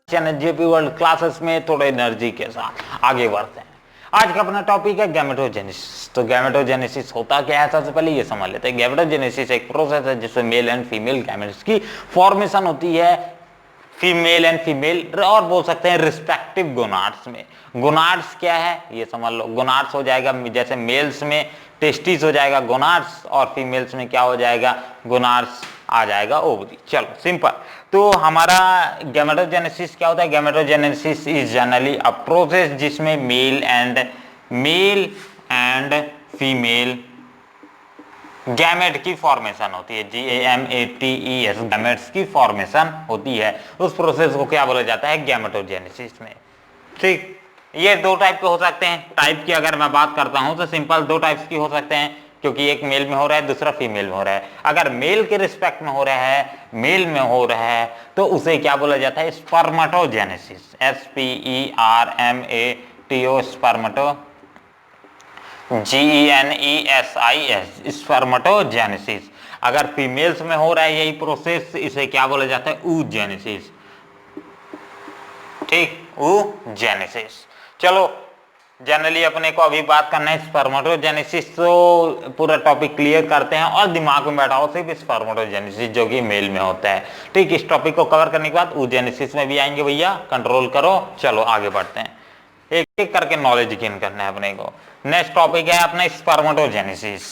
JP world classes में थोड़ा energy के साथ आगे बढ़ते हैं। आज का अपना टॉपिक है गैमेटोजेनेसिस। तो गैमेटोजेनेसिस होता क्या है, सबसे पहले ये समझ लेते हैं। गैमेटोजेनेसिस एक प्रोसेस है जिसमें मेल एंड फीमेल गैमेट्स की फॉर्मेशन होती है, फीमेल एंड फीमेल, और बोल सकते हैं रिस्पेक्टिव गोनाड्स में। गोनाड्स क्या है ये समझ लो। गोनाड्स हो जाएगा, जैसे मेल्स में टेस्टिस हो जाएगा गोनाड्स, और फीमेल्स में क्या हो जाएगा, गोनाड्स आ जाएगा ओवरी। चलो सिंपल। तो हमारा गैमेटोजेनेसिस क्या होता है? Gametogenesis is generally a process जिसमें मेल एंड फीमेल गैमेट की फॉर्मेशन होती है। GAMETES गैमेट्स की फॉर्मेशन होती है। उस प्रोसेस को क्या बोला जाता है? गैमेटोजेनेसिस में। ठीक, ये दो टाइप के हो सकते हैं। टाइप की अगर मैं बात करता हूं तो सिंपल दो टाइप्स की हो सकते हैं, क्योंकि एक मेल में हो रहा है, दूसरा फीमेल में हो रहा है। अगर मेल के रिस्पेक्ट में हो रहा है, मेल में हो रहा है, तो उसे क्या बोला जाता है? स्पर्मेटोजेनेसिस। SPERMATO, स्पर्मेटो, GENESIS, spermatogenesis. अगर फीमेल्स में हो रहा है यही प्रोसेस, इसे क्या बोला जाता है? oogenesis। ठीक, oogenesis। चलो जनरली अपने को अभी बात करना है स्पर्मेटोजेनेसिस, तो पूरा टॉपिक क्लियर करते हैं और दिमाग में बैठाओ सिर्फ स्पर्मेटोजेनेसिस जो कि मेल में होता है। ठीक, इस टॉपिक को कवर करने के बाद oogenesis में भी आएंगे भैया, कंट्रोल करो। चलो आगे बढ़ते हैं, एक एक करके नॉलेज गेन करना है अपने को। नेक्स्ट टॉपिक है अपना स्पर्मेटोजेनेसिस।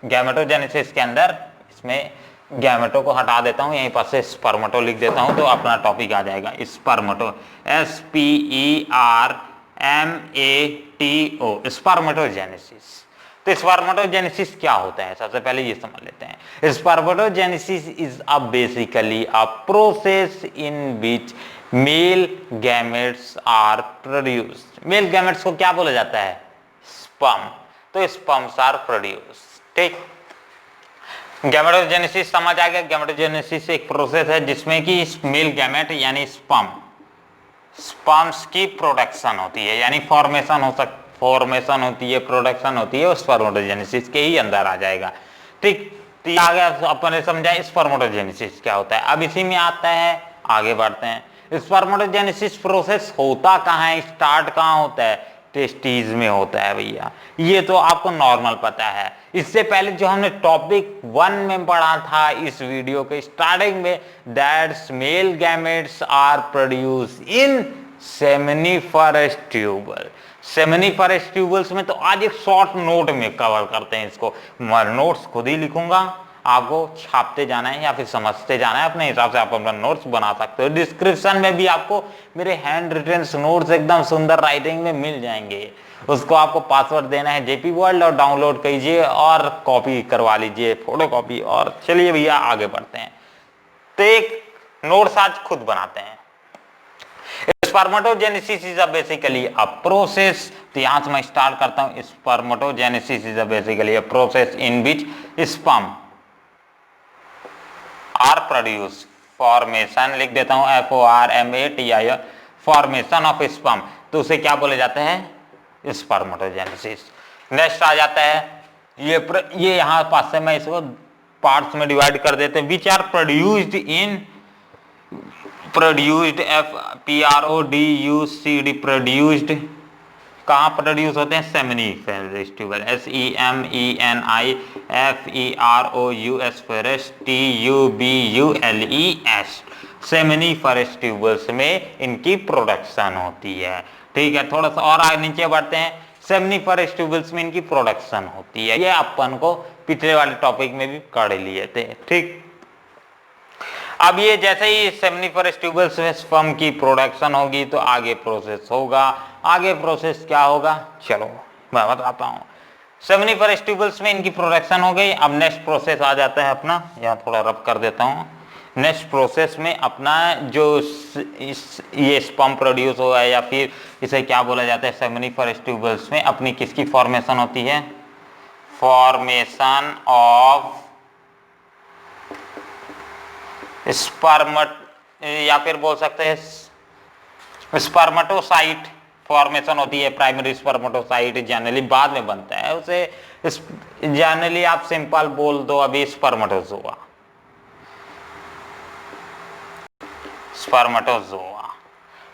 गैमेटोजेनेसिस के अंदर इसमें गैमेटो को हटा देता हूं, यहीं पर से स्पर्मेटो लिख देता हूं, तो अपना टॉपिक आ जाएगा स्पर्मेटो। SPERMATO, spermatogenesis. तो स्पर्मेटोजेनेसिस क्या होता है, सबसे पहले ये समझ लेते हैं। Spermatogenesis is a basically a process in which male gametes are produced. Male gametes को क्या बोला जाता है? स्पर्म। तो स्पर्म्स आर प्रोड्यूस्ड। ठीक, गैमेटोजेनेसिस समझ आ गया। गैमेटोजेनेसिस एक प्रोसेस है जिसमें कि मेल गैमेट यानी स्पर्म्स की प्रोडक्शन होती है, यानी फॉर्मेशन होती है, प्रोडक्शन होती है, स्पर्मेटोजेनेसिस के ही अंदर आ जाएगा। ठीक, तो आगे अपन ने समझा स्पर्मेटोजेनेसिस क्या होता है। अब इसी में आता है, आगे बढ़ते हैं। स्पर्मेटोजेनेसिस प्रोसेस होता कहाँ है, स्टार्ट कहाँ होता है? टेस्टीज में होता है भैया। ये तो आपको नॉर्मल पता है। इससे पहले जो हमने टॉपिक 1 में पढ़ा था इस वीडियो के स्टार्टिंग में, that's male gametes are produce in seminiferous tubule. Seminiferous tubules में तो आज एक शॉर्ट नोट में कवर करते हैं इसको। मैं नोट्स खुद ही लिखूंगा, आपको छापते जाना है या फिर समझते जाना है, अपने हिसाब से आप अपना नोट्स बना सकते हो। डिस्क्रिप्शन में भी आपको मेरे हैंड रिटन नोट्स एकदम सुंदर राइटिंग में मिल जाएंगे। उसको आपको पासवर्ड देना है जेपी वर्ल्ड, और डाउनलोड कीजिए और कॉपी करवा लीजिए, फोटो कॉपी। और चलिए भैया आगे बढ़ते हैं। तो एक नोट्स आज खुद बनाते हैं। Spermatogenesis is basically a process. तो यहां से मैं स्टार्ट करता हूं। Spermatogenesis is basically a process in which sperm are produce, formation लिख देता हूं FORMATI, फॉर्मेशन ऑफ स्पर्म। तो उसे क्या बोले जाते हैं? स्पर्मेटोजेनेसिस। नेक्स्ट आ जाता है ये यहां पास से मैं इसको पार्ट्स में डिवाइड कर देते हैं। Which are produced PRODUCD, produced कहाँ प्रोड्यूस होते हैं? Seminiferous tubule. SEMENIFEROUS TUBULES, seminiferous tubules में इनकी प्रोडक्शन होती है। ठीक है, थोड़ा सा और आगे नीचे बढ़ते हैं। सेमिनिफरस ट्यूबल्स में इनकी प्रोडक्शन होती है, ये अपन को पिछले वाले टॉपिक में भी पढ़ लिए थे। ठीक, अब ये जैसे ही सेमिनिफरस ट्यूबल्स में स्पर्म की प्रोडक्शन होगी तो आगे प्रोसेस होगा। आगे प्रोसेस क्या होगा, चलो मैं बताता हूँ। सेमिनिफरस ट्यूबल्स में इनकी प्रोडक्शन हो गई। अब नेक्स्ट प्रोसेस आ जाता है अपना, यहाँ थोड़ा रब कर देता हूँ। नेक्स्ट प्रोसेस में अपना जो ये स्पर्म प्रोड्यूस हुआ है, या फिर इसे क्या बोला जाता है, सेमिनिफरस ट्यूबल्स में अपनी किसकी फॉर्मेशन होती है? फॉर्मेशन ऑफ स्पर्मट, या फिर बोल सकते हैं स्पर्मेटोसाइट फॉर्मेशन होती है। प्राइमरी स्पर्मेटोसाइट जनरली बाद में बनता है, उसे जनरली आप सिंपल बोल दो अभी स्पर्मेटोजोआ।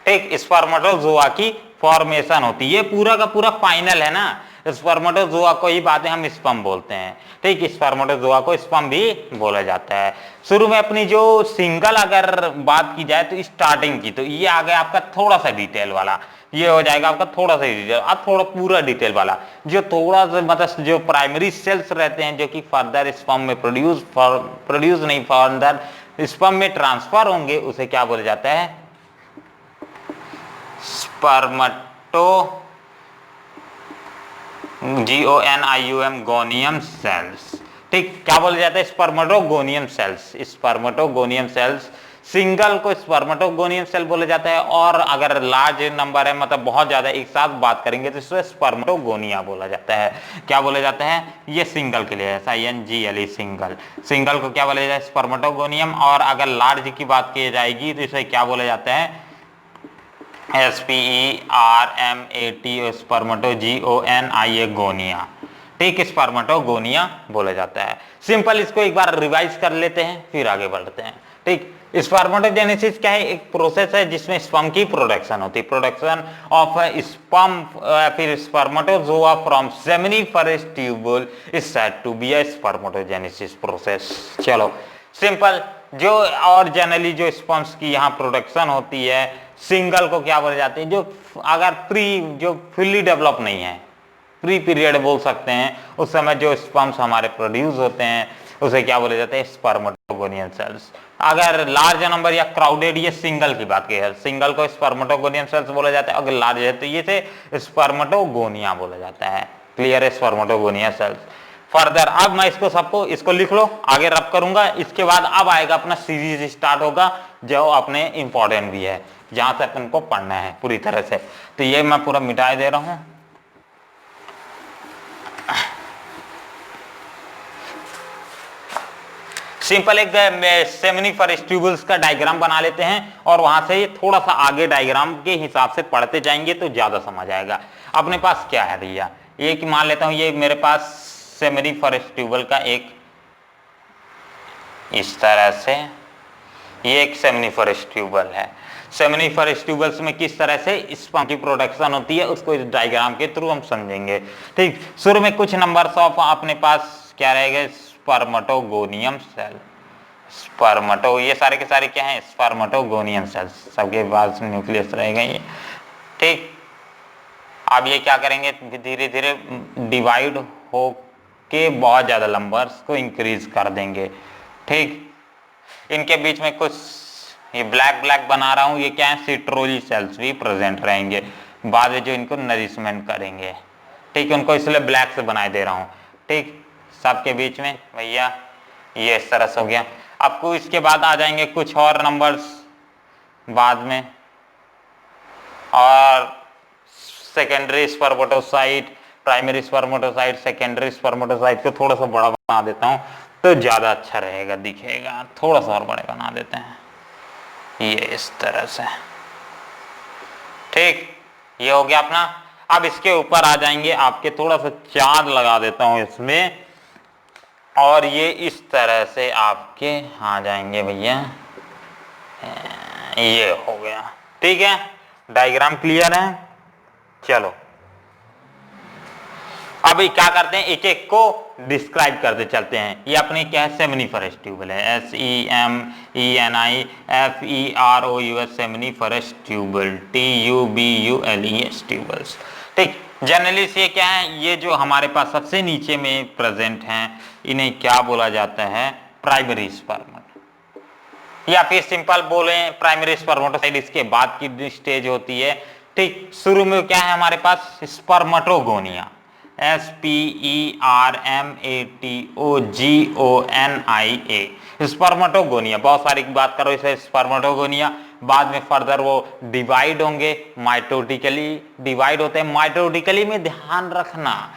ठीक, स्पर्मेटोजोआ की फॉर्मेशन होती है। ये पूरा का पूरा फाइनल है ना, स्पर्मेटोजोआ को ही बाद में हम स्पर्म बोलते हैं। ठीक, स्पर्मेटोजोआ को स्पर्म भी बोला जाता है। शुरू में अपनी जो सिंगल अगर बात की जाए तो स्टार्टिंग की, तो ये आ गया आपका थोड़ा सा डिटेल वाला, ये हो जाएगा आपका थोड़ा सा डिटेल। अब थोड़ा पूरा डिटेल वाला, जो थोड़ा सा मतलब जो प्राइमरी सेल्स रहते हैं जो कि फर्दर स्पर्म में प्रोड्यूस नहीं, फर्दर स्पर्म में ट्रांसफर होंगे, उसे क्या बोला जाता है? Spermato GONIUM gonium cells. ठीक, क्या बोला जाता है? Spermatogonium cells. Spermatogonium cells, single को स्पर्मेटोगोनियम सेल बोला जाता है, और अगर लार्ज नंबर है मतलब बहुत ज्यादा एक साथ बात करेंगे तो इसे स्पर्मेटोगोनिया बोला जाता है। क्या बोला जाता है? ये सिंगल के लिए है, SINGLE सिंगल। सिंगल को क्या बोला जाता है? स्पर्मेटोगोनियम। और अगर लार्ज की बात की जाएगी तो इसे क्या बोला जाता है? SPERMAT स्पर्मेटोगोनिया गोनिया। ठीक, स्पर्मेटोगोनिया बोला जाता है। सिंपल, इसको एक बार रिवाइज कर लेते हैं फिर आगे बढ़ते हैं। ठीक, स्पर्मेटोजेनेसिस क्या है? एक प्रोसेस है जिसमें स्पर्म की प्रोडक्शन होती है, प्रोडक्शन ऑफ स्पर्म, फिर spermatozoa from seminiferous tubule is said to be a spermatogenesis process. चलो सिंपल, जो और जनरली जो स्पर्म्स की यहाँ प्रोडक्शन होती है, सिंगल को क्या बोले जाते हैं? जो अगर जो फुल्ली डेवलप नहीं है, प्री पीरियड बोल सकते हैं, उस समय जो स्पर्म्स हमारे प्रोड्यूस होते हैं उसे क्या बोले जाते हैं? Spermatogonium cells. अगर लार्ज नंबर या क्राउडेड, ये सिंगल की बात की है, सिंगल को स्पर्मेटोगोनियम सेल्स बोला जाता है। अगर लार्ज है तो ये से स्पर्मेटोगोनिया बोला जाता है। क्लियर है? Spermatogonia cells. फर्दर अब मैं इसको लिख लो, आगे रब करूंगा। इसके बाद अब आएगा अपना सीरीज स्टार्ट होगा, जो अपने इंपॉर्टेंट भी है, जहां से अपन को पढ़ना है पूरी तरह से। तो ये मैं पूरा मिटाई दे रहा हूं। सिंपल एक सेमिनिफरस ट्यूबुल्स का डायग्राम बना लेते हैं, और वहां से ये थोड़ा सा आगे डायग्राम के हिसाब से पढ़ते जाएंगे तो ज्यादा समझ आएगा। अपने पास क्या है भैया? ये कि मान लेता हूं ये मेरे पास सेमिनिफरस ट्यूबल का एक इस तरह से, ये एक सेमिनिफरस ट्यूबल है। सेमिनिफरस ट्यूबल्स में किस तरह से स्पर्म की प्रोडक्शन होती है उसको इस डायग्राम के थ्रू हम समझेंगे। ठीक, शुरू में कुछ नंबर्स ऑफ अपने पास क्या रहेगा? स्पर्मेटोगोनियम सेल, स्पर्मेटो, ये सारे के सारे क्या हैं? स्पर्मेटोगोनियम सेल्स, सबके पास न्यूक्लियस रहेगा ये। ठीक, अब ये क्या करेंगे? धीरे धीरे डिवाइड हो के बहुत ज्यादा नंबर्स को इंक्रीज कर देंगे। ठीक, इनके बीच में कुछ ये ब्लैक ब्लैक बना रहा हूं, ये क्या है? सिट्रोली सेल्स भी प्रेजेंट रहेंगे बाद में, जो इनको नरिशमेंट करेंगे। ठीक, उनको इसलिए ब्लैक से बनाए दे रहा हूं। ठीक, सबके बीच में भैया ये इस तरह से हो गया। आपको इसके बाद आ जाएंगे कुछ और नंबर्स बाद में, और secondary spermatocyte, primary spermatocyte, secondary spermatocyte को थोड़ा सा बड़ा बना देता हूं तो ज्यादा अच्छा रहेगा, दिखेगा। थोड़ा सा और बड़े बना देते हैं, ये इस तरह से। ठीक, ये हो गया अपना। अब इसके ऊपर आ जाएंगे आपके, थोड़ा सा चार्ज लगा देता हूं इसमें, और ये इस तरह से आपके आ जाएंगे भैया, ये हो गया। ठीक है, डायग्राम क्लियर है? चलो अब क्या करते हैं, एक एक को डिस्क्राइब करते चलते हैं। ये अपने क्या है? सेमिनिफरस ट्यूबल है, SEMENIFEROUS seminiferous tubule, TUBULES tubules. ठीक, जनरली से क्या है? ये जो हमारे पास सबसे नीचे में प्रेजेंट हैं, इन्हें क्या बोला जाता है? प्राइमरी स्पर्मेट, या फिर सिंपल बोले प्राइमरी स्पर्मेटोसाइट इसके बाद की स्टेज होती है। ठीक, शुरू में क्या है हमारे पास? Spermatogonia, SPERMATOGONIA, spermatogonia. बहुत सारी बात करो इसे स्पर्मेटोगोनिया। बाद में फर्दर वो डिवाइड होंगे, माइटोटिकली डिवाइड होते हैं। माइटोटिकली में ध्यान रखना,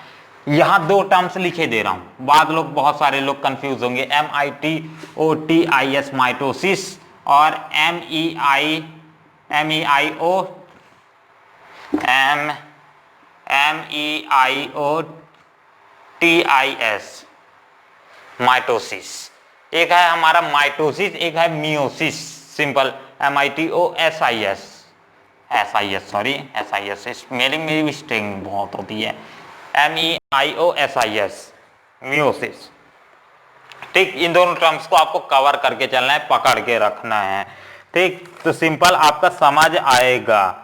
यहां दो टर्म्स लिखे दे रहा हूं, बाद लोग बहुत सारे लोग कंफ्यूज होंगे। MITOTIS माइटोसिस, और MEIOTIS माइटोसिस। एक है हमारा माइटोसिस, एक है meiosis. Simple MITOSIS SIS, sorry SIS, spelling मेरी मिस्टेक बहुत होती है, MEIOSIS, मियोसिस। ठीक, इन दोनों टर्म्स को आपको कवर करके चलना है, पकड़ के रखना है। ठीक, तो सिंपल आपका समझ आएगा।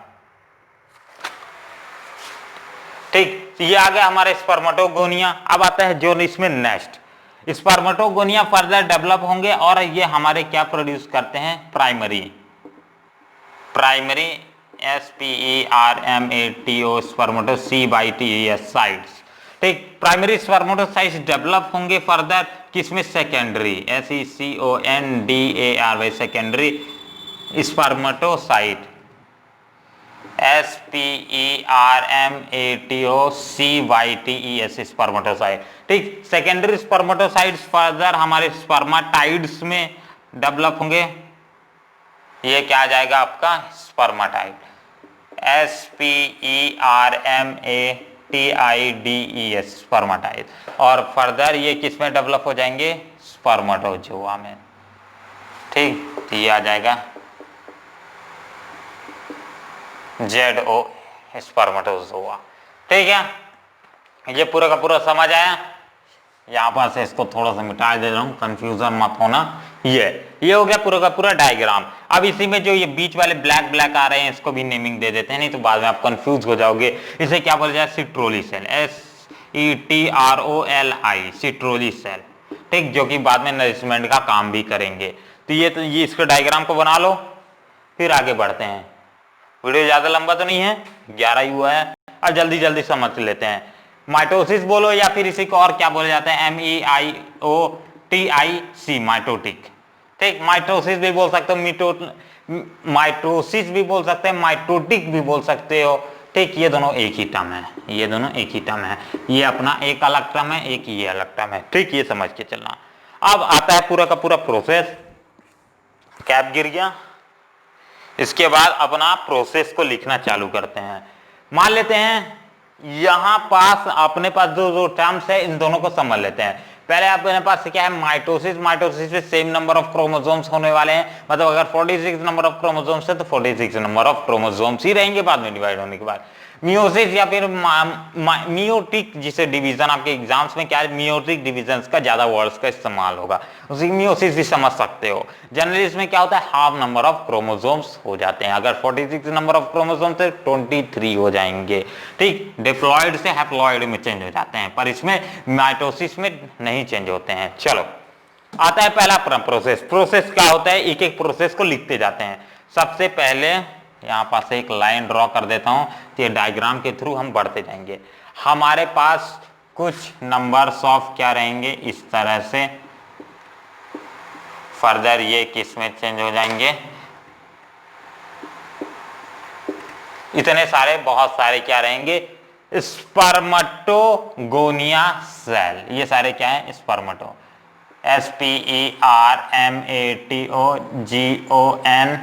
ठीक, ये आ गया हमारे स्पर्मेटोगोनिया। अब आता है जो इसमें नेक्स्ट, स्पर्मेटोगोनिया फर्दर डेवलप होंगे और ये हमारे क्या प्रोड्यूस करते हैं, प्राइमरी SPERMATO स्पर्मेटोसाइट्स। ठीक, प्राइमरी स्पर्मेटोसाइट्स डेवलप होंगे फर्दर किसमें, secondary SECONDARY, secondary spermatocyte SPERMATOCYTES spermatocyte. ठीक, सेकेंडरी स्पर्मेटोसाइट्स फर्दर हमारे स्पर्माटाइड्स में डेवलप होंगे। ये क्या आ जाएगा आपका, स्पर्माटाइड SPERMATIDES स्पर्माटाइड। और फर्दर ये किस में डेवलप हो जाएंगे, स्पर्मेटोजोआ में। ठीक, तो ये आ जाएगा ZO स्पर्मेटोजोआ। ठीक है, ये पूरा का पूरा समझ आया। यहाँ पर से इसको थोड़ा सा मिटा दे रहा हूँ, कंफ्यूजन मत होना। ये हो गया पूरा का पूरा डायग्राम। अब इसी में जो ये बीच वाले ब्लैक ब्लैक आ रहे हैं इसको भी नेमिंग दे देते हैं, नहीं तो बाद में आप कंफ्यूज हो जाओगे। इसे क्या बोला जाए, सिट्रोली सेल, SETROLI, सिट्रोली सेल। ठीक, जो कि बाद में नरिशमेंट का काम भी करेंगे। तो ये इसके डायग्राम को बना लो, फिर आगे बढ़ते हैं। वीडियो ज्यादा लंबा तो नहीं है, 11 ही हुआ है। अब जल्दी जल्दी समझ लेते हैं। माइटोसिस बोलो या फिर इसी को और क्या बोला जाता है, MEIOTIC, माइटोटिक। ठीक, माइटोसिस भी बोल सकते हो, माइटोसिस भी बोल सकते हैं, माइटोटिक भी बोल सकते हो। ठीक, ये दोनों एक ही टर्म है, ये दोनों एक ही टर्म है। ये अपना एक अलग टर्म है, एक ये अलग टर्म है। ठीक, ये समझ के चलना। अब आता है पूरा का पूरा प्रोसेस। कैप गिर गया। इसके बाद अपना प्रोसेस को लिखना चालू करते हैं। मान लेते हैं यहां पास अपने पास जो टर्म्स है इन दोनों को समझ लेते हैं। पहले अपने पास क्या है, माइटोसिस। माइटोसिस में सेम नंबर ऑफ क्रोमोसोम्स होने वाले हैं, मतलब अगर 46 नंबर ऑफ क्रोमोसोम्स है तो 46 नंबर ऑफ क्रोमोसोम्स ही रहेंगे बाद में डिवाइड होने के बाद। मियोसिस या फिर मियोटिक, जिसे डिवीजन आपके एग्जाम्स में क्या है, मियोटिक डिवीजन का ज्यादा वर्ड्स का इस्तेमाल होगा, उसी मियोसिस भी समझ सकते हो। जनरली इसमें क्या होता है, हाफ नंबर ऑफ क्रोमोसोम्स हो जाते हैं। अगर 46 नंबर ऑफ क्रोमोसोम्स है 23 हो जाएंगे। ठीक, डिप्लॉयड से हैप्लॉयड में चेंज हो जाते हैं, पर इसमें माइटोसिस में नहीं चेंज होते हैं। चलो, आता है पहला प्रोसेस। प्रोसेस क्या होता है, एक एक प्रोसेस को लिखते जाते हैं। सबसे पहले यहां पास एक लाइन ड्रॉ कर देता हूं, तो ये डायग्राम के थ्रू हम बढ़ते जाएंगे। हमारे पास कुछ नंबर्स ऑफ क्या रहेंगे, इस तरह से। फर्दर ये किस में चेंज हो जाएंगे, इतने सारे, बहुत सारे क्या रहेंगे, स्पर्मेटोगोनिया सेल। ये सारे क्या है, स्पर्मेटो, SPERMATOGONI,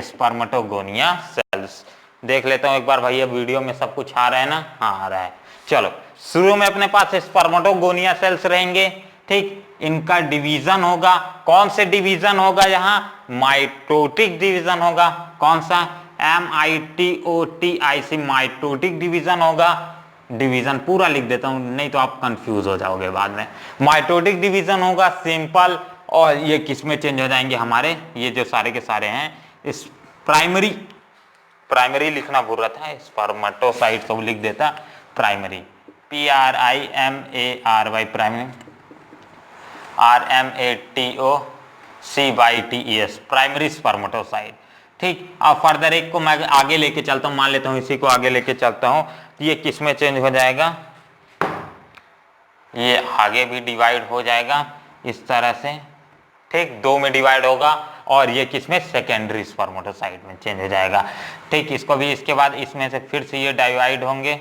स्पर्मेटोगोनिया सेल्स। देख लेता हूं एक बार भैया, वीडियो में सब कुछ आ रहा है ना, हाँ आ रहा है। चलो, शुरू में अपने पास स्पर्मेटोगोनिया सेल्स रहेंगे। ठीक, इनका डिवीजन होगा। कौन से डिवीजन होगा, यहाँ माइटोटिक डिवीजन होगा। कौन सा, MITOTIC, माइटोटिक डिवीजन होगा। डिवीजन पूरा लिख देता हूं, नहीं तो आप कंफ्यूज हो जाओगे बाद में। माइटोटिक डिवीजन होगा सिंपल। और ये किस में चेंज हो जाएंगे हमारे, ये जो सारे के सारे हैं, इस प्राइमरी लिखना भूल रहा था, स्पर्मेटोसाइट को लिख देता primary, PRIMARY, primary, RMATOCYTES, primary spermatocyte. ठीक, अब फर्दर एक को मैं आगे लेके चलता हूं, मान लेता हूं इसी को आगे लेके चलता हूं। ये किस में चेंज हो जाएगा, ये आगे भी डिवाइड हो जाएगा इस तरह से। ठीक, 2 में डिवाइड होगा। और ये किसमें, सेकेंडरी स्पर्मेटोसाइट में चेंज हो जाएगा। ठीक, इसको भी इसके बाद इसमें से फिर से ये डिवाइड होंगे,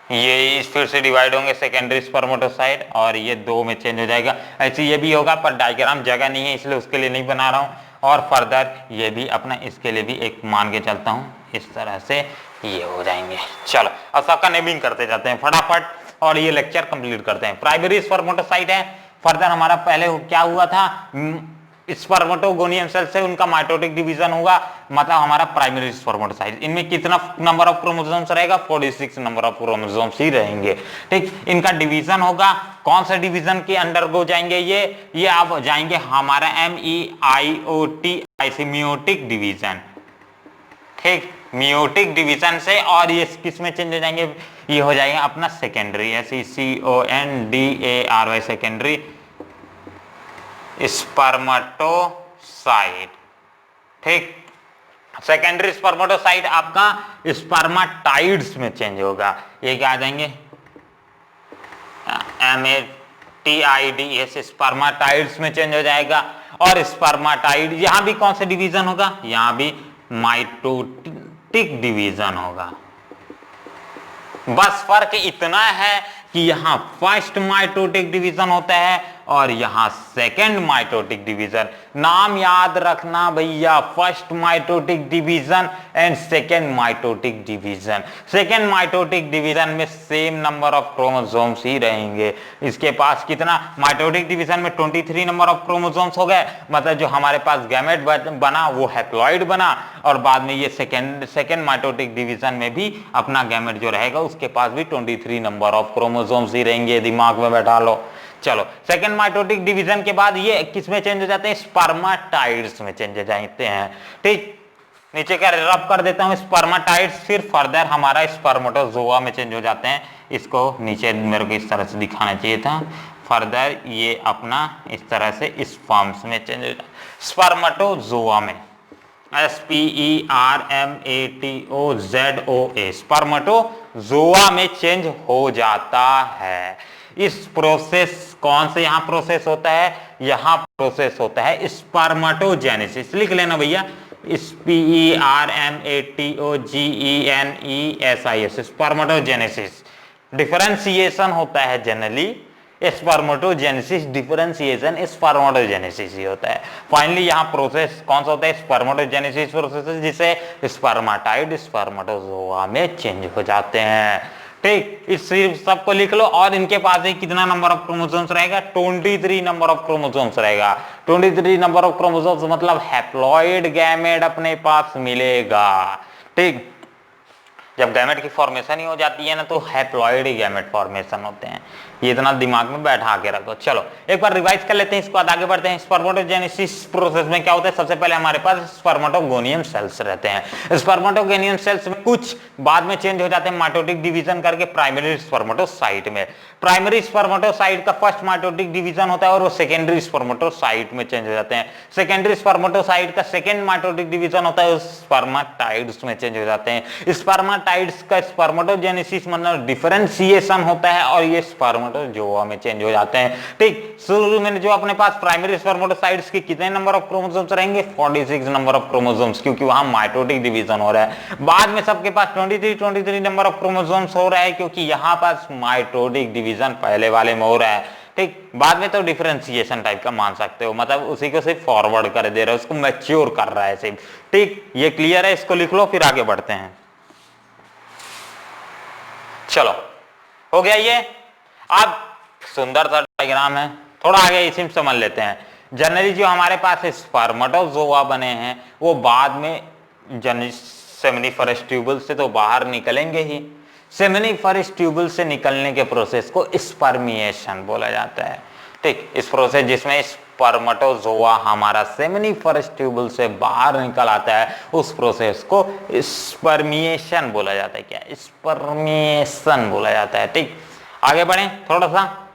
ये फिर से डिवाइड होंगे सेकेंडरी स्पर्मेटोसाइट, और ये 2 में चेंज हो जाएगा। ऐसे ये भी होगा, पर डायग्राम जगह नहीं है इसलिए उसके लिए नहीं बना रहा हूँ। और फर्दर ये भी अपना, इसके लिए भी एक मान के चलता हूँ, इस तरह से ये हो जाएंगे। चलो, अब सबका नेमिंग करते जाते हैं फटाफट, और ये लेक्चर कंप्लीट करते हैं। प्राइमरी स्पर्मेटोसाइट है। फर्दर हमारा पहले क्या हुआ था, स्पर्मेटोगोनियम सेल से उनका माइटोटिक डिवीजन होगा, मतलब हमारा प्राइमरी स्पर्मेटोसाइट। इनमें कितना नंबर ऑफ क्रोमोसोम्स रहेगा? 46 नंबर ऑफ क्रोमोसोम्स ही रहेंगे। ठीक, इनका डिवीजन होगा, कौन सा डिवीजन के अंडर गो जाएंगे? ये आप जाएंगे हमारा MEIOT मियोटिक डिवीजन। ठीक, मियोटिक डिवीजन से, और ये किस में चेंज हो जाएंगे? ये हो जाएगा अपना सेकेंडरी, SECONDARY सेकेंडरी स्पर्मेटोसाइट। ठीक, सेकेंडरी स्पर्मेटोसाइट आपका स्पर्मेटाइड्स में चेंज होगा। ये क्या आ जाएंगे? MATIDS स्पर्मेटाइड्स में चेंज हो जाएगा। और स्पर्मेटाइड यहां भी कौन सा डिवीजन होगा? यहां भी माइटोटिक डिवीजन होगा। बस फर्क इतना है कि यहां फर्स्ट माइटोटिक डिवीजन होता है और यहां सेकंड माइटोटिक डिवीजन। नाम याद रखना भैया, first mitotic division and second mitotic division. Second mitotic division में सेम नंबर ऑफ क्रोमोसोम्स ही रहेंगे। इसके पास कितना? माइटोटिक डिवीजन में 23 नंबर ऑफ क्रोमोसोम्स हो गए, मतलब जो हमारे पास गैमेट बना वो हैप्लॉइड बना, और बाद में ये सेकंड माइटोटिक डिवीजन में भी अपना गैमेट जो रहेगा उसके पास भी 23 नंबर ऑफ क्रोमोसोम्स ही रहेंगे। दिमाग में बैठा लो। चलो, सेकंड माइटोटिक डिवीजन के बाद ये किस में चेंज हो जाते हैं? स्पर्मेटाइड्स में चेंज हो जाते हैं। ठीक, नीचे का रब कर देता हूं, स्पर्मेटाइड्स, फिर फर्दर हमारा स्पर्मेटोजोआ में चेंज हो जाते हैं। इसको नीचे मेरे को इस तरह से दिखाना चाहिए था। फर्दर ये अपना इस तरह से स्पर्म्स में चेंज हो जाता है, स्पर्मेटोजोआ में, SPERMATOZOA स्पर्मेटोजोआ में चेंज हो जाता है। इस प्रोसेस, कौन से यहां प्रोसेस होता है? यहां प्रोसेस होता है स्पर्मेटोजेनेसिस। लिख लेना भैया, SPERMATOGENESIS स्पर्मेटोजेनेसिस। डिफरेंशिएशन होता है जनरली स्पर्मेटोजेनेसिस, डिफरेंशिएशन स्पर्मेटोजेनेसिस ही होता है। फाइनली यहाँ प्रोसेस कौन सा होता है? स्पर्मेटोजेनेसिस प्रोसेस, जिसे स्पर्मेटाइड स्पर्मेटोजोआ में चेंज हो जाते हैं। ठीक, इस सबको लिख लो। और इनके पास ही कितना नंबर ऑफ क्रोमोसोम्स रहेगा? 23 नंबर ऑफ क्रोमोसोम्स रहेगा। 23 नंबर ऑफ क्रोमोसोम्स मतलब हैप्लॉइड गैमेट अपने पास मिलेगा। ठीक, जब गैमेट की फॉर्मेशन ही हो जाती है ना, तो हैप्लॉइड गैमेट फॉर्मेशन होते हैं। ये इतना दिमाग में बैठा के रखो। चलो एक बार रिवाइज कर लेते हैं, इसके बाद आगे बढ़ते हैं। स्पर्मेटोजेनेसिस प्रोसेस में क्या होता है? सबसे पहले हमारे पास स्पर्मेटोगोनियम सेल्स रहते हैं। स्पर्मेटोगोनियम सेल्स में कुछ बाद में चेंज हो जाते हैं माइटोटिक डिवीजन करके प्राइमरी स्पर्मेटोसाइट में। प्राइमरी स्पर्मेटोसाइट का फर्स्ट माइटोटिक डिवीजन होता है और वो सेकेंडरी स्पर्मेटोसाइट में चेंज हो जाते हैं। सेकेंडरी स्पर्मेटोसाइट का सेकेंड माइटोटिक डिवीजन होता है, स्पर्मेटाइड्स में चेंज हो जाते हैं। स्पर्मेटाइड्स का स्पर्मेटोजेनेसिस मतलब डिफरेंशिएशन होता है और ये स्पर्मेटोजोआ में चेंज हो जाते हैं। ठीक, शुरू में जो अपने पास प्राइमरी स्पर्मेटोसाइट्स के कितने नंबर ऑफ क्रोमोसोम्स रहेंगे? 46 नंबर ऑफ क्रोमोसोम्स, क्योंकि वहां माइटोटिक डिवीजन हो रहा है। बाद में सबके पास 23 नंबर ऑफ क्रोमोसोम्स हो रहा है, क्योंकि यहां पास माइटोटिक डिवीजन पहले वाले में हो रहा है। ठीक, बाद में तो डिफरेंशिएशन टाइप का मान सकते हो, मतलब उसी को सिर्फ फॉरवर्ड कर दे रहा है, उसको मैच्योर कर रहा है सिर्फ। ठीक, ये क्लियर है? इसको लिख लो, फिर आगे बढ़ते हैं। चलो, हो गया ये। अब सुंदर सा डायग्राम है, थोड़ा आगे इसी में समझ लेते हैं। जनरली जो हमारे पास स्पर्मेटोजोआ बने हैं वो बाद में सेमिनिफरस ट्यूबल से तो बाहर निकलेंगे ही। सेमिनिफरस ट्यूबल से निकलने के प्रोसेस को स्पर्मिएशन बोला जाता है। ठीक, इस प्रोसेस जिसमें स्पर्मेटोजोआ हमारा सेमिनिफरस ट्यूबल से बाहर निकल आता है, उस प्रोसेस को स्पर्मिएशन बोला जाता है। क्या? स्पर्मिएशन बोला जाता है। ठीक, आगे बढ़े थोड़ा सा।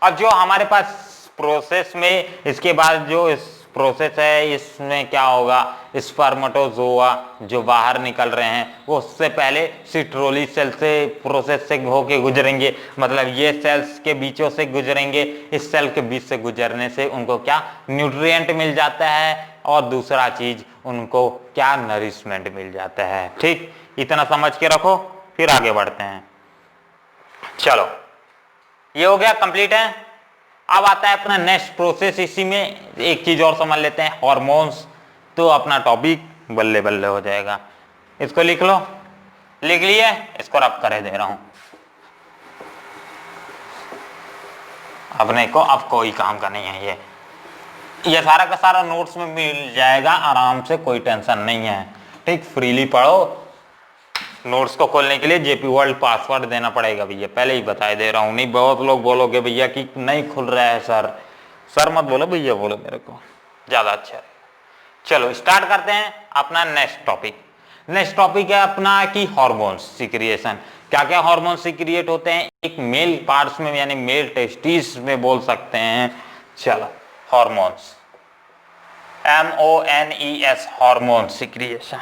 अब जो हमारे पास प्रोसेस में इसके बाद जो इस प्रोसेस है, इसमें क्या होगा? स्पर्मेटोजोआ जो बाहर निकल रहे हैं वो उससे पहले सिट्रोली सेल से प्रोसेस से होके गुजरेंगे, मतलब ये सेल्स के बीचों से गुजरेंगे। इस सेल के बीच से गुजरने से उनको क्या? न्यूट्रिएंट मिल जाता है, और दूसरा चीज उनको क्या? नरिशमेंट मिल जाता है। ठीक, इतना समझ के रखो, फिर आगे बढ़ते हैं। चलो, ये हो गया, कंप्लीट है। अब आता है अपना नेक्स्ट प्रोसेस। इसी में एक चीज और समझ लेते हैं, हार्मोन्स, तो अपना टॉपिक बल्ले बल्ले हो जाएगा। इसको लिख लो, लिख लिए? इसको रब करे दे रहा हूं अपने को, अब कोई काम का नहीं है ये। ये सारा का सारा नोट्स में मिल जाएगा आराम से, कोई टेंशन नहीं है। ठीक, फ्रीली पढ़ो। नोट्स को खोलने के लिए जेपी वर्ल्ड पासवर्ड देना पड़ेगा भैया, पहले ही बता दे रहा हूँ। नहीं बहुत लोग बोलोगे भैया कि नहीं खुल रहा है सर। सर मत बोलो भैया, बोलो मेरे को, ज्यादा अच्छा है। चलो स्टार्ट करते हैं अपना नेक्स्ट टॉपिक। नेक्स्ट टॉपिक है अपना कि हार्मोन्स सीक्रिएशन। क्या क्या हार्मोन सीक्रिएट होते हैं एक मेल पार्ट्स में, यानी मेल टेस्टिस में बोल सकते हैं। चलो हार्मोन्स, MONES हार्मोन सीक्रिएशन,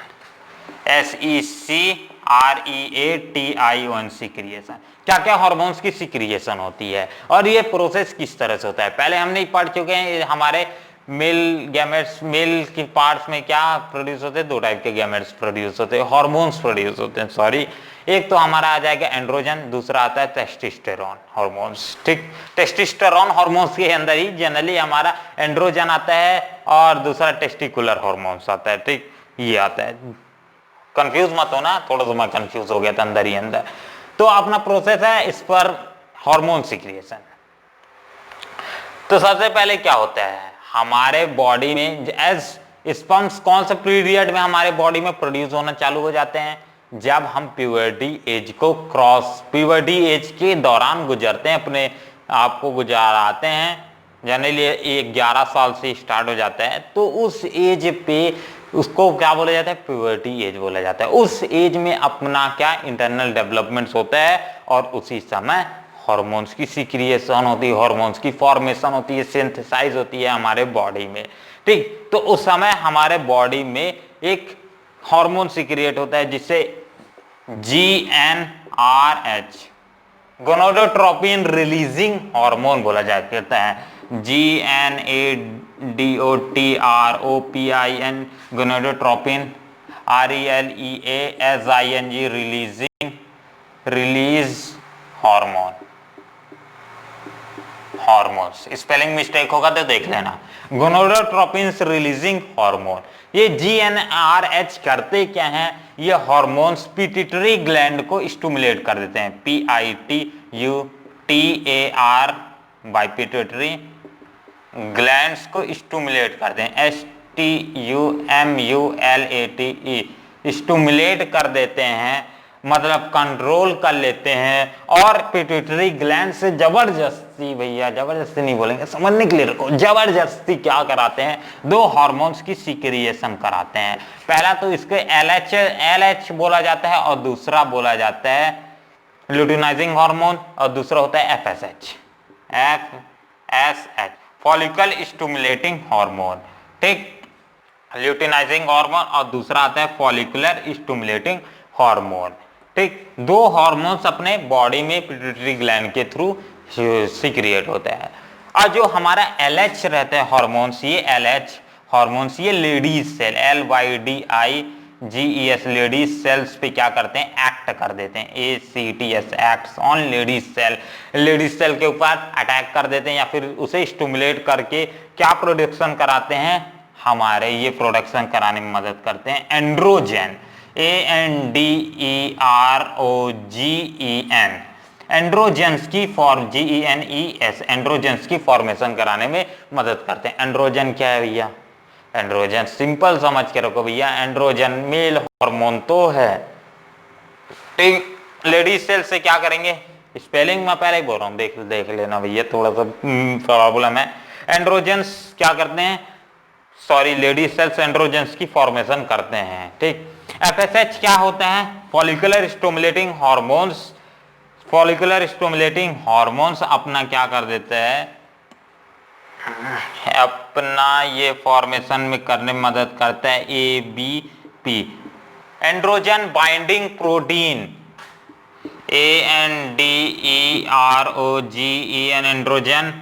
SECREATION सीक्रिएशन। क्या क्या हार्मोन्स की सीक्रिएशन होती है और ये प्रोसेस किस तरह से होता है, पहले हमने ही पढ़ चुके हैं। हमारे मेल गैमेट्स, मेल की पार्ट्स में क्या प्रोड्यूस होते हैं, दो टाइप के गैमेट्स प्रोड्यूस होते हैं, हार्मोन्स प्रोड्यूस होते हैं, सॉरी। एक तो हमारा आ जाएगा एंड्रोजन, दूसरा आता है टेस्टोस्टेरोन हार्मोन्स। ठीक, टेस्टोस्टेरोन हार्मोन्स के अंदर ही जनरली हमारा एंड्रोजन आता है और दूसरा टेस्टिकुलर हार्मोन्स आता है। ठीक, ये आता है, कंफ्यूज मत होना, थोड़ा सा मैं कंफ्यूज हो गया था अंदर ही अंदर। तो अपना प्रोसेस है इस पर हार्मोन सीक्रिएशन। तो सबसे पहले क्या होता है हमारे बॉडी में, एज स्पर्म्स कौन से पीरियड में हमारे बॉडी में प्रोड्यूस होना चालू हो जाते हैं, जब हम प्यूबर्टी एज को क्रॉस, प्यूबर्टी एज के दौरान गुजरते हैं, अपने आप को गुजाराते हैं। जनरली 11 साल से स्टार्ट हो जाता है, तो उस एज पे उसको क्या बोला जाता है, प्यूबर्टी एज बोला जाता है। उस एज में अपना क्या इंटरनल डेवलपमेंट्स होता है और उसी समय हार्मोन्स की सीक्रिएशन होती है, हार्मोन्स की फॉर्मेशन होती है, सिंथेसाइज होती है हमारे बॉडी में। ठीक, तो उस समय हमारे बॉडी में एक हार्मोन सीक्रिएट होता है जिसे GnRH, गोनाडोट्रोपिन रिलीजिंग हार्मोन बोला जाता है। GNADOTROPIN, gonadotropin, RELEASING, release hormone, hormones. Spelling mistake होगा तो देख लेना। गोनाडोट्रोपिन रिलीजिंग हार्मोन, ये GnRH करते क्या हैं, ये हार्मोन्स पिट्यूटरी ग्लैंड को स्टिमुलेट कर देते हैं। PITUTAR बाय पिट्यूटरी ग्लैंड्स को स्टिमुलेट करते हैं। STUMULATE, स्टिमुलेट कर देते हैं, मतलब कंट्रोल कर लेते हैं। और पिट्यूटरी ग्लैंड से जबरदस्ती, भैया जबरदस्ती नहीं बोलेंगे, समझने के लिए रखो, जबरदस्ती क्या कराते हैं, दो हार्मोन्स की सीक्रिएशन कराते हैं। पहला तो इसके LH बोला जाता है और दूसरा बोला जाता है ल्यूटिनाइजिंग हार्मोन और दूसरा होता है FSH, फॉलिकल स्टिमुलेटिंग हार्मोन। ठीक, ल्यूटिनाइजिंग हार्मोन और दूसरा आता है फॉलिकुलर स्टिमुलेटिंग हार्मोन। ठीक, दो हार्मोन्स अपने बॉडी में पिट्यूटरी ग्लैंड के थ्रू सीक्रिएट होते हैं। और जो हमारा LH रहता है हार्मोन्स, ये LH हार्मोन्स ये Leydig cell, LYDIGES Leydig cells पे क्या करते हैं, एक्ट कर देते हैं। ACTS acts on Leydig cell, Leydig cell के ऊपर अटैक कर देते हैं या फिर उसे स्टिमुलेट करके क्या प्रोडक्शन कराते हैं, हमारे ये प्रोडक्शन कराने में मदद करते हैं एंड्रोजन, ANDROGEN, एंड्रोजेंस की फॉर्म, GENES, एंड्रोजेंस की फॉर्मेशन कराने में मदद करते हैं। एंड्रोजन क्या है भैया, एंड्रोजन सिंपल समझ के रखो भैया, एंड्रोजन मेल हार्मोन तो है। ठीक, लेडीज सेल से क्या करेंगे, स्पेलिंग मैं पहले ही बोल रहा हूँ, देख लेना भैया, थोड़ा सा प्रॉब्लम है। एंड्रोजेंस क्या करते हैं, सॉरी, लेडीज सेल्स एंड्रोजेंस की फॉर्मेशन करते हैं। ठीक, FSH क्या होता है, follicular stimulating hormones, follicular stimulating hormones अपना क्या कर देते हैं, अपना ये फॉर्मेशन में करने में मदद करता है ABP, androgen binding protein, ANDEROGEN, androgen,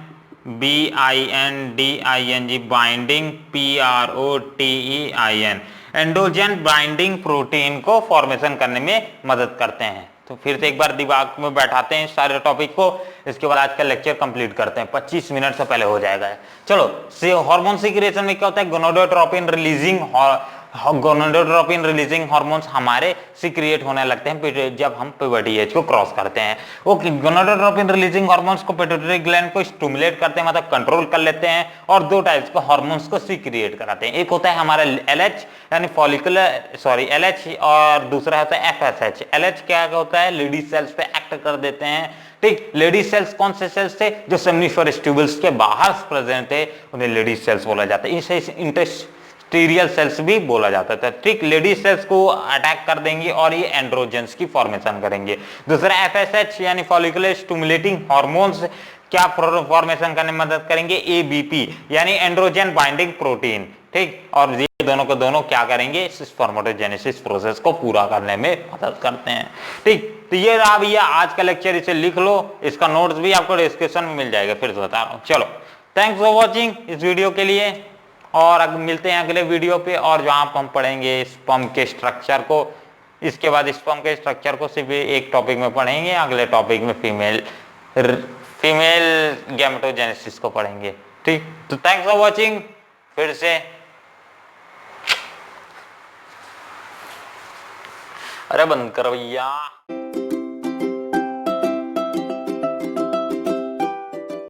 BINDING binding, PROTEIN, androgen binding protein को फॉर्मेशन करने में मदद करते हैं। तो फिर से एक बार दिमाग में बैठाते हैं सारे टॉपिक को, इसके बाद आज का लेक्चर कंप्लीट करते हैं, 25 मिनट से पहले हो जाएगा। चलो, हार्मोन सीक्रेशन में क्या होता है, gonadotropin releasing gonadotropin releasing hormones हमारे सीक्रिएट होने लगते हैं जब हम प्यूबर्टी एज को क्रॉस करते हैं। वो गोनाडोट्रोपिन रिलीजिंग हार्मोन्स को पिट्यूटरी ग्लैंड को स्टिमुलेट करते हैं, मतलब कंट्रोल कर लेते हैं, और दो टाइप्स के हार्मोन्स को सीक्रिएट कराते हैं। एक होता है हमारा LH यानी फॉलिकुलर LH, और दूसरा होता है FSH। LH क्या होता है, लेडी सेल्स पे एक्ट कर देते हैं। ठीक, लेडी सेल्स कौन से सेल्स थे, जो सेमिनिफरस ट्यूबल्स के बाहर प्रेजेंट थे, उन्हें लेडी सेल्स बोला जाता है। इसे इंटेस्टिरियल सेल्स भी बोला जाता था। ठीक, लेडी सेल्स को अटैक कर देंगे और ये एंड्रोजन्स की फॉर्मेशन करेंगे। दूसरा FSH यानी फॉलिकुलर स्टिमुलेटिंग हार्मोन्स क्या फॉर्मेशन करने में मदद करेंगे, ABP यानी एंड्रोजन बाइंडिंग प्रोटीन। ठीक, और ये दोनों को दोनों क्या करेंगे, स्पर्मेटोजेनेसिस प्रोसेस को पूरा करने में मदद करते हैं। ठीक, तो ये रहा भैया आज का लेक्चर, इसे लिख लो, इसका नोट्स भी आपको डिस्क्रिप्शन में मिल जाएगा, फिर से बता रहा हूँ। चलो, थैंक्स फॉर वॉचिंग इस वीडियो के लिए, और मिलते हैं अगले वीडियो पे, और जहां पर हम पढ़ेंगे स्पर्म के स्ट्रक्चर को। इसके बाद स्पर्म के स्ट्रक्चर को सिर्फ एक टॉपिक में पढ़ेंगे, अगले टॉपिक में फीमेल गैमेटोजेनेसिस को पढ़ेंगे। ठीक, तो थैंक्स फॉर वॉचिंग। फिर से अरे बंद कर भैया।